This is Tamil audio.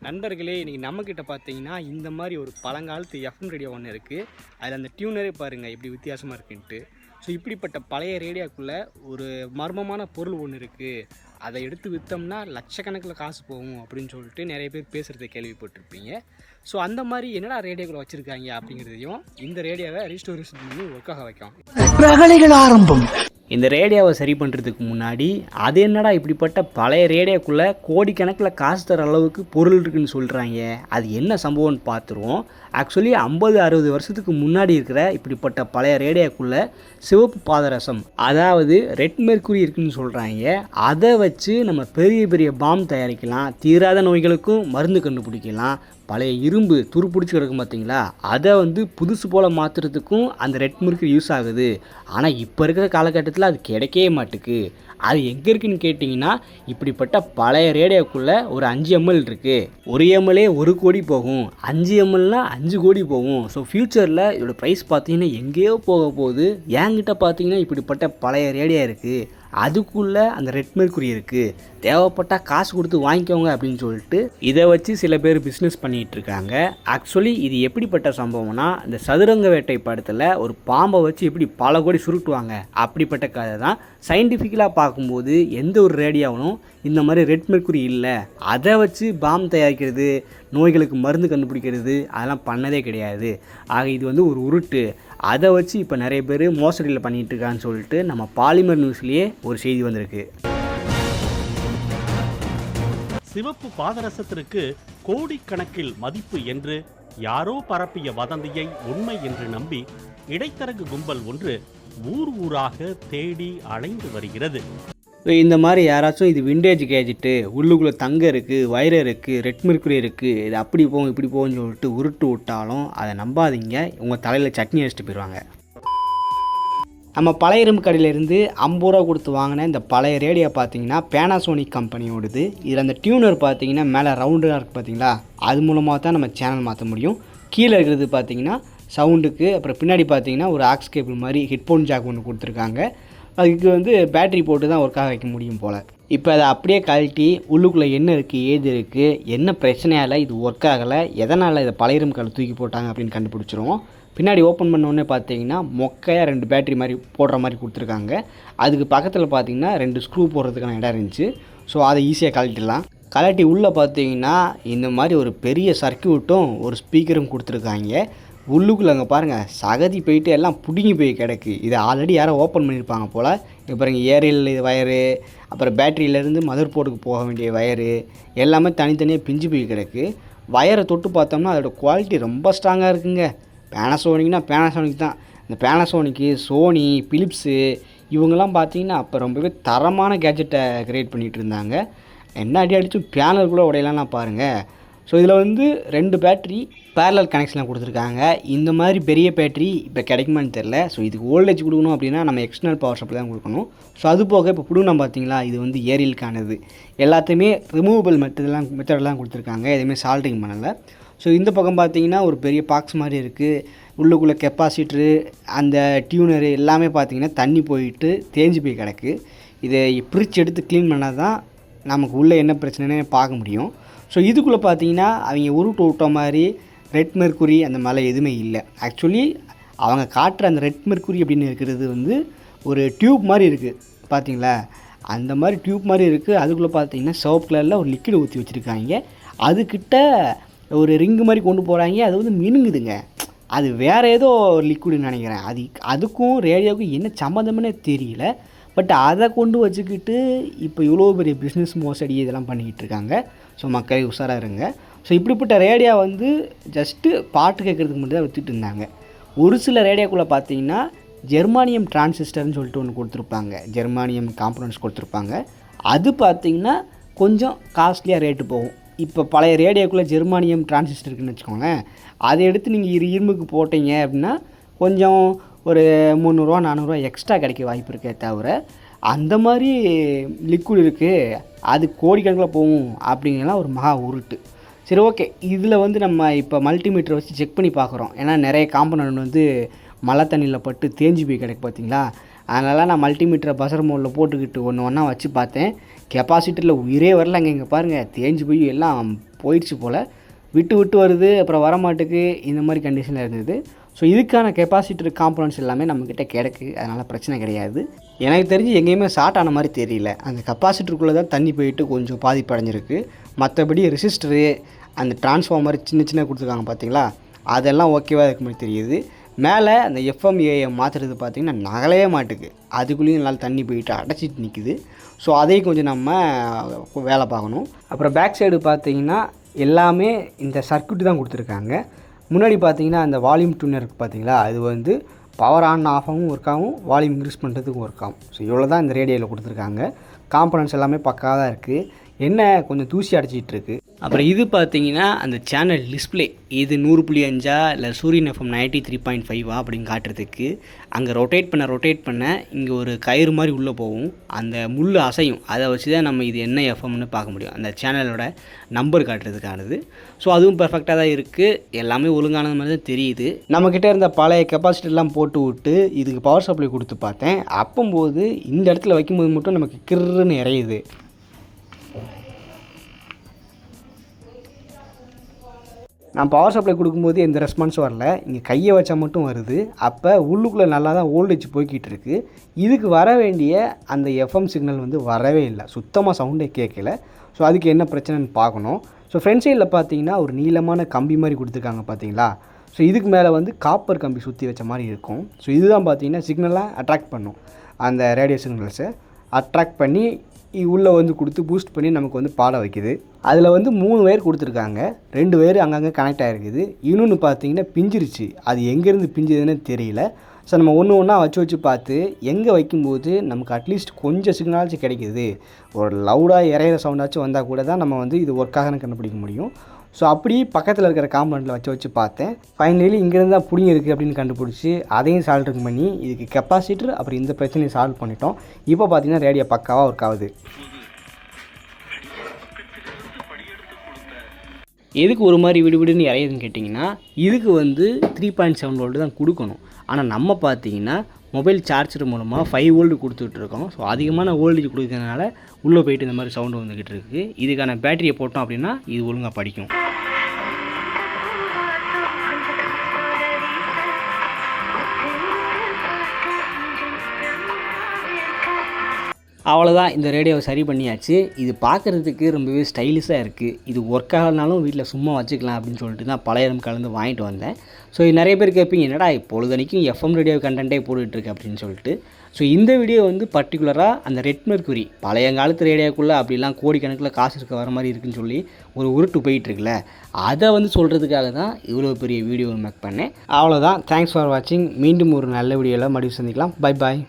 நண்பர்களே, இன்றைக்கி நம்மக்கிட்ட பார்த்தீங்கன்னா இந்த மாதிரி ஒரு பழங்காலத்து எஃப்எம் ரேடியோ ஒன்று இருக்குது. அதில் அந்த டியூனரே பாருங்கள் எப்படி வித்தியாசமாக இருக்குன்ட்டு. ஸோ இப்படிப்பட்ட பழைய ரேடியோக்குள்ளே ஒரு மர்மமான பொருள் ஒன்று இருக்குது. அதை எடுத்து விற்றோம்னா லட்சக்கணக்கில் காசு போகும் அப்படின்னு சொல்லிட்டு நிறைய பேர் பேசுகிறத கேள்விப்பட்டிருப்பீங்க. ஸோ அந்த மாதிரி என்னடா ரேடியோக்குள்ளே வச்சுருக்காங்க அப்படிங்கிறதையும் இந்த ரேடியோவை ரீஸ்டோரேஷன் பண்ணி ஒர்க்காக வைக்கும். ரகளைகள் ஆரம்பம். இந்த ரேடியோவை சரி பண்ணுறதுக்கு முன்னாடி அது என்னடா இப்படிப்பட்ட பழைய ரேடியோக்குள்ளே கோடிக்கணக்கில் காசு தர அளவுக்கு பொருள் இருக்குதுன்னு சொல்கிறாங்க, அது என்ன சம்பவம்னு பார்த்துருவோம். ஆக்சுவலி 50-60 வருஷத்துக்கு முன்னாடி இருக்கிற இப்படிப்பட்ட பழைய ரேடியோக்குள்ளே சிவப்பு பாதரசம், அதாவது ரெட் மெர்க்குரி இருக்குதுன்னு சொல்கிறாங்க. அதை வச்சு நம்ம பெரிய பெரிய பாம் தயாரிக்கலாம், தீராத நோய்களுக்கும் மருந்து கண்டுபிடிக்கலாம். பழைய இரும்பு துருப்பிடிச்சி கிடக்கும் பார்த்தீங்களா, அதை புதுசு போல் மாற்றுறதுக்கும் அந்த ரெட் மெர்க்குரி யூஸ் ஆகுது. ஆனால் இப்போ இருக்கிற காலகட்டத்தில் அது கிடைக்கவே மாட்டுக்கு. அது எங்கே இருக்குன்னு கேட்டிங்கன்னா, இப்படிப்பட்ட பழைய ரேடியோக்குள்ளே ஒரு 5 ml இருக்குது. 1 ml 1 கோடி போகும், 5 mlனால் 5 கோடி போகும். ஸோ ஃப்யூச்சரில் இதோட ப்ரைஸ் பார்த்தீங்கன்னா எங்கேயோ போக போகுது. என்கிட்ட பார்த்தீங்கன்னா இப்படிப்பட்ட பழைய ரேடியோ இருக்குது, அதுக்குள்ளே அந்த ரெட் மெர்க்குரி இருக்குது, தேவைப்பட்டால் காசு கொடுத்து வாங்கிக்கோங்க அப்படின்னு சொல்லிட்டு இதை வச்சு சில பேர் பிஸ்னஸ் பண்ணிகிட்டு இருக்காங்க. ஆக்சுவலி இது எப்படிப்பட்ட சம்பவம்னா, இந்த சதுரங்க வேட்டை படத்தில் ஒரு பாம்பை வச்சு எப்படி பல கோடி சுருட்டுவாங்க அப்படிப்பட்ட கதை தான். சயின்டிஃபிக்கலாக பார்க்கும்போது எந்த ஒரு ரேடியோவும் இந்த மாதிரி ரெட் மெர்க்குரி இல்லை. அதை வச்சு பாம் தயாரிக்கிறது, நோய்களுக்கு மருந்து கண்டுபிடிக்கிறது அதெல்லாம் பண்ணதே கிடையாது. ஆக இது ஒரு உருட்டு. அதை வச்சு இப்போ நிறைய பேர் மோசடியில் பண்ணிகிட்டு இருக்கான்னு சொல்லிட்டு நம்ம பாலிமர் நியூஸ்லேயே ஒரு செய்தி வந்திருக்கு. சிவப்பு பாதரசத்திற்கு கோடிக்கணக்கில் மதிப்பு என்று யாரோ பரப்பிய வதந்தியை உண்மை என்று நம்பி இடைத்தரகு கும்பல் ஒன்று ஊர் ஊராக தேடி அலைந்து வருகிறது. இந்த மாதிரி யாராச்சும் இது விண்டேஜ் கேஜெட்டு, உள்ளுக்குள்ளே தங்கம் இருக்குது, வைரம் இருக்குது, ரெட் மெர்க்குரி இருக்குது, இது அப்படி போகும் இப்படி போகும்னு சொல்லிட்டு உருட்டு விட்டாலும் அதை நம்பாதீங்க. உங்கள் தலையில் சட்னி அடிச்சுட்டு போயிடுவாங்க. நம்ம பழைய இரும்பு கடையிலேருந்து 50 ரூபா கொடுத்து வாங்கின இந்த பழைய ரேடியோ பார்த்தீங்கன்னா பேனாசோனிக் கம்பெனியோடது. இதில் அந்த டியூனர் பார்த்தீங்கன்னா மேலே ரவுண்டாக இருக்குது பார்த்தீங்களா, அது மூலமாக தான் நம்ம சேனல் மாற்ற முடியும். கீழே இருக்கிறது பார்த்தீங்கன்னா சவுண்டுக்கு, அப்புறம் பின்னாடி பார்த்தீங்கன்னா ஒரு ஆக்ஸ் கேபிள் மாதிரி ஹெட்ஃபோன் ஜாக் ஒன்று கொடுத்துருக்காங்க. அதுக்கு பேட்ரி போட்டு தான் ஒர்க்காக வைக்க முடியும் போல். இப்போ அதை அப்படியே கழட்டி உள்ளுக்குள்ளே என்ன இருக்குது, ஏது இருக்குது, என்ன பிரச்சனையால் இது ஒர்க் ஆகலை, எதனால் இதை பழைய இரும்பு கடையில் தூக்கி போட்டாங்க அப்படின்னு கண்டுபிடிச்சிருவோம். பின்னாடி ஓப்பன் பண்ணோடனே பார்த்தீங்கன்னா மொக்கையாக 2 பேட்ரி மாதிரி போடுற மாதிரி கொடுத்துருக்காங்க. அதுக்கு பக்கத்தில் பார்த்தீங்கன்னா 2 ஸ்க்ரூ போடுறதுக்கான இடம் இருந்துச்சு. ஸோ அதை ஈஸியாக கழட்டிடலாம். கழட்டி உள்ளே பார்த்தீங்கன்னா இந்த மாதிரி ஒரு பெரிய சர்க்யூட்டும் ஒரு ஸ்பீக்கரும் கொடுத்துருக்காங்க. உள்ளுக்குள்ளே அங்கே பாருங்கள் சகதி போயிட்டு எல்லாம் பிடுங்கி போய் கிடக்கு. இதை ஆல்ரெடி யாரோ ஓப்பன் பண்ணியிருப்பாங்க போல். இப்போ பாருங்கள் ஏரியல் வயரு, அப்புறம் பேட்டரியிலேருந்து மதர் போர்டுக்கு போக வேண்டிய வயரு எல்லாமே தனித்தனியாக பிஞ்சு போய் கிடக்கு. வயரை தொட்டு பார்த்தோம்னா அதோடய குவாலிட்டி ரொம்ப ஸ்ட்ராங்காக இருக்குங்க. பேனாசோனிக்னா பேனாசோனிக் தான். இந்த பேனாசோனிக்கு, சோனி, பிலிப்ஸு இவங்கெல்லாம் பார்த்தீங்கன்னா அப்போ ரொம்பவே தரமான கேஜெட்டை க்ரியேட் பண்ணிகிட்டு இருந்தாங்க. என்ன அடி அடிச்சும் பேனலுக்குள்ளே உடையலாம்னா பாருங்கள். ஸோ இதில் 2 பேட்ரி பேரலல் கனெக்ஷனில் கொடுத்துருக்காங்க. இந்த மாதிரி பெரிய பேட்ரி இப்போ கிடைக்குமான்னு தெரில. ஸோ இதுக்கு வோல்டேஜ் கொடுக்கணும் அப்படின்னா நம்ம எக்ஸ்டர்னல் பவர் சப்ளை தான் கொடுக்கணும். ஸோ அது போக இப்போ புடுனா பார்த்தீங்களா, இது ஏரியலுக்கானது. எல்லாத்தையுமே ரிமூவபிள் மெத்தடெலாம் கொடுத்துருக்காங்க, எதுவுமே சால்ட்ரிங் பண்ணலை. ஸோ இந்த பக்கம் பார்த்தீங்கன்னா ஒரு பெரிய பாக்ஸ் மாதிரி இருக்குது. உள்ளுக்குள்ளே கெப்பாசிட்டரு, அந்த டியூனரு எல்லாமே பார்த்தீங்கன்னா தண்ணி போயிட்டு தேஞ்சு போய் கிடக்கு. இதை பிரித்து எடுத்து க்ளீன் பண்ணால் தான் நமக்கு உள்ளே என்ன பிரச்சனைன்னு பார்க்க முடியும். ஸோ இதுக்குள்ளே பார்த்தீங்கன்னா அவங்க உருட்டு விட்ட மாதிரி ரெட் மெர்க்குரி அந்த மாதிரிலாம் எதுவுமே இல்லை. ஆக்சுவலி அவங்க காட்டுற அந்த ரெட் மெர்க்குரி அப்படின்னு இருக்கிறது ஒரு டியூப் மாதிரி இருக்குது பார்த்தீங்களா, அந்த மாதிரி டியூப் மாதிரி இருக்குது. அதுக்குள்ளே பார்த்தீங்கன்னா சிவப்பு கலரில் ஒரு லிக்விட் ஊற்றி வச்சுருக்காங்க. அதுக்கிட்ட ஒரு ரிங்கு மாதிரி கொண்டு போகிறாங்க. அது மினுங்குதுங்க. அது வேறு ஏதோ லிக்விடுன்னு நினைக்கிறேன். அதுக்கும் ரேடியோவுக்கும் என்ன சம்மந்தம்னே தெரியல. பட் அதை கொண்டு வச்சுக்கிட்டு இப்போ இவ்வளோ பெரிய பிஸ்னஸ் மோசடி இதெல்லாம் பண்ணிக்கிட்டு இருக்காங்க. ஸோ மக்களே உஷாராக இருங்க. ஸோ இப்படிப்பட்ட ரேடியோ ஜஸ்ட்டு பாட்டு கேட்குறதுக்கு மட்டும் தான் விற்றுட்டு இருந்தாங்க. ஒரு சில ரேடியோக்குள்ளே பார்த்தீங்கன்னா ஜெர்மானியம் டிரான்சிஸ்டர்னு சொல்லிட்டு ஒன்று கொடுத்துருப்பாங்க, ஜெர்மானியம் காம்பனன்ட்ஸ் கொடுத்துருப்பாங்க. அது பார்த்திங்கன்னா கொஞ்சம் காஸ்ட்லியாக ரேட்டு போகும். இப்போ பழைய ரேடியோக்குள்ளே ஜெர்மானியம் டிரான்சிஸ்டர் இருக்குதுன்னு வச்சுக்கோங்களேன், அதை எடுத்து நீங்கள் இரும்புக்கு போட்டீங்க அப்படின்னா கொஞ்சம் ஒரு 300 ரூபா 400 ரூபா எக்ஸ்ட்ரா கிடைக்க வாய்ப்பு இருக்கே தவிர, அந்த மாதிரி லிக்விட் இருக்குது அது கோடிக்கணக்கில் போகும் அப்படிங்கலாம் ஒரு மகா உருட்டு. சரி, ஓகே. இதில் நம்ம இப்போ மல்டிமீட்டரை வச்சு செக் பண்ணி பார்க்குறோம். ஏன்னா நிறைய காம்பனன்ட் மழை தண்ணியில் பட்டு தேஞ்சு போய் கிடக்கு பார்த்தீங்களா. அதனால் நான் மல்டிமீட்டரை பசர் மோடில் போட்டுக்கிட்டு ஒன்றா வச்சு பார்த்தேன். கெப்பாசிட்டரில் உயிரே வரலங்க. இங்கே பாருங்கள், தேஞ்சு போய் எல்லாம் போயிடுச்சு போல், விட்டு விட்டு வருது, அப்புறம் வரமாட்டுக்கு, இந்த மாதிரி கண்டிஷனில் இருந்தது. ஸோ இதுக்கான கெப்பாசிட்டர் காம்பனன்ட்ஸ் எல்லாமே நம்மக்கிட்ட கிடக்கு, அதனால் பிரச்சனை கிடையாது. எனக்கு தெரிஞ்சு எங்கேயுமே ஷார்ட் ஆன மாதிரி தெரியல. அந்த கெப்பாசிட்டருக்குள்ளே தான் தண்ணி போயிட்டு கொஞ்சம் பாதிப்பு அடைஞ்சிருக்கு. மற்றபடி ரெசிஸ்டரு, அந்த டிரான்ஸ்ஃபார்மர் சின்ன சின்ன கொடுத்துருக்காங்க பார்த்தீங்களா, அதெல்லாம் ஓகேவாக இருக்க மாதிரி தெரியுது. மேலே அந்த எஃப்எம் ஏஎம் மாற்றுறது பார்த்திங்கன்னா நகலையே மாட்டுக்கு, அதுக்குள்ளேயும் நல்லா தண்ணி போயிட்டு அடைச்சிட்டு நிற்குது. ஸோ அதையும் கொஞ்சம் நம்ம வேலை பார்க்கணும். அப்புறம் பேக் சைடு பார்த்திங்கன்னா எல்லாமே இந்த சர்க்யூட் தான் கொடுத்துருக்காங்க. முன்னாடி பார்த்தீங்கன்னா அந்த வால்யூம் டியூனர் இருக்குது பார்த்தீங்களா, அது வந்து பவர் ஆன் ஆஃபாகவும் ஒர்க் ஆகும், வால்யூம் இன்க்ரீஸ் பண்ணுறதுக்கும் ஒர்க் ஆகும். ஸோ இவ்வளோ தான் இந்த ரேடியோவில் கொடுத்துருக்காங்க. காம்பனன்ட்ஸ் எல்லாமே பக்காவாக தான் இருக்குது. என்ன கொஞ்சம் தூசி அடைச்சிட்டு இருக்குது. அப்புறம் இது பார்த்தீங்கன்னா அந்த சேனல் டிஸ்பிளே, இது 100.5 இல்லை சூரியன் எஃப்எம் 93.5 அப்படின்னு காட்டுறதுக்கு அங்கே ரொட்டேட் பண்ண இங்கே ஒரு கயிறு மாதிரி உள்ளே போகும், அந்த முள் அசையும், அதை வச்சு தான் நம்ம இது என்ன எஃப்எம்னு பார்க்க முடியும், அந்த சேனலோட நம்பர் காட்டுறதுக்கானது. ஸோ அதுவும் பெர்ஃபெக்டாக தான் இருக்குது, எல்லாமே ஒழுங்கானது மாதிரி தான் தெரியுது. நம்மக்கிட்ட இருந்த பழைய கெப்பாசிட்டிலாம் போட்டு விட்டு இதுக்கு பவர் சப்ளை கொடுத்து பார்த்தேன். அப்போது இந்த இடத்துல வைக்கும்போது மட்டும் நமக்கு கிர்ன்னு இறையுது. நான் பவர் சப்ளை கொடுக்கும்போது எந்த ரெஸ்பான்ஸும் வரல, இங்கே கையை வச்சா மட்டும் வருது. அப்போ உள்ளுக்குள்ளே நல்லா தான் வோல்டேஜ் போய்கிட்டு இருக்குது. இதுக்கு வர வேண்டிய அந்த எஃப்எம் சிக்னல் வந்து வரவே இல்லை, சுத்தமாக சவுண்டே கேட்கல. ஸோ அதுக்கு என்ன பிரச்சனைன்னு பார்க்கணும். ஸோ ஃப்ரண்ட் சைடில் பார்த்தீங்கன்னா ஒரு நீளமான கம்பி மாதிரி கொடுத்துருக்காங்க பார்த்தீங்களா. ஸோ இதுக்கு மேலே வந்து காப்பர் கம்பி சுற்றி வச்ச மாதிரி இருக்கும். ஸோ இதுதான் பார்த்தீங்கன்னா சிக்னலாக அட்ராக்ட் பண்ணும், அந்த ரேடியோ சிக்னல்ஸை அட்ராக்ட் பண்ணி உள்ளே வந்து கொடுத்து பூஸ்ட் பண்ணி நமக்கு வந்து பாட வைக்குது. அதில் வந்து 3 வயர் கொடுத்துருக்காங்க, 2 வயர் அங்கங்கே கனெக்ட் ஆகிருக்குது. இன்னொன்று பார்த்தீங்கன்னா பிஞ்சிருச்சு, அது எங்கேருந்து பிஞ்சுதுன்னு தெரியல. ஸோ நம்ம ஒன்று ஒன்றா வச்சு பார்த்து எங்கே வைக்கும்போது நமக்கு அட்லீஸ்ட் கொஞ்சம் சிக்னலாச்சும் கிடைக்கிது, ஒரு லவுடாக இறையிற சவுண்டாச்சும் வந்தால் கூட தான் நம்ம வந்து இது ஒர்க் ஆகன்னு கண்டுபிடிக்க முடியும். ஸோ அப்படி பக்கத்தில் இருக்கிற காம்பவுண்டில் வச்சு பார்த்தேன். ஃபைனலி இங்கேருந்து தான் புடிங்க இருக்குது அப்படின்னு கண்டுபிடிச்சி அதையும் சால்ட்ரிங் பண்ணி இதுக்கு கெப்பாசிட்டர் அப்புறம் இந்த பிரச்சனையை சால்வ் பண்ணிட்டோம். இப்போ பார்த்தீங்கன்னா ரேடியோ பக்காவாக ஒர்க் ஆகுது. எதுக்கு ஒரு மாதிரி விடுவிடுன்னு இறையுதுன்னு கேட்டிங்கன்னா, இதுக்கு வந்து 3.7 வோல்ட் தான் கொடுக்கணும். ஆனால் நம்ம பார்த்தீங்கன்னா மொபைல் சார்ஜர் மூலமாக 5 வோல்ட் கொடுத்துட்ருக்கோம். ஸோ அதிகமான வோல்டேஜ் கொடுக்கறதுனால உள்ளே போயிட்டு இந்த மாதிரி சவுண்டு வந்துக்கிட்டு இருக்குது. இதுக்கான பேட்டரியை போட்டோம் அப்படின்னா இது ஒழுங்காக படிக்கும். அவ்வளோதான், இந்த ரேடியோவை சரி பண்ணியாச்சு. இது பார்க்குறதுக்கு ரொம்பவே ஸ்டைலிஷாக இருக்குது. இது ஒர்க் ஆகலனாலும் வீட்டில் சும்மா வச்சுக்கலாம் அப்படின்னு சொல்லிட்டு தான் பழையம் கலந்து வாங்கிட்டு வந்தேன். ஸோ நிறைய பேர் கேட்பீங்க, என்னடா பொழுதனைக்கும் எஃப்எம் ரேடியோ கண்டென்ட்டே போட்டுட்ருக்கு அப்படின்னு சொல்லிட்டு. ஸோ இந்த வீடியோ வந்து பர்டிகுலராக அந்த ரெட் மெர்க்குரி பழையங்காலத்து ரேடியோக்குள்ளே அப்படிலாம் கோடிக்கணக்கில் காசு இருக்க வர மாதிரி இருக்குன்னு சொல்லி ஒரு உருட்டு போயிட்டுருக்குல்ல, அதை வந்து சொல்கிறதுக்காக தான் இவ்வளோ பெரிய வீடியோ மேக் பண்ணேன். அவ்வளோதான், தேங்க்ஸ் ஃபார் வாட்சிங். மீண்டும் ஒரு நல்ல வீடியோவில் மறுபடியும் சந்திக்கலாம். Bye bye.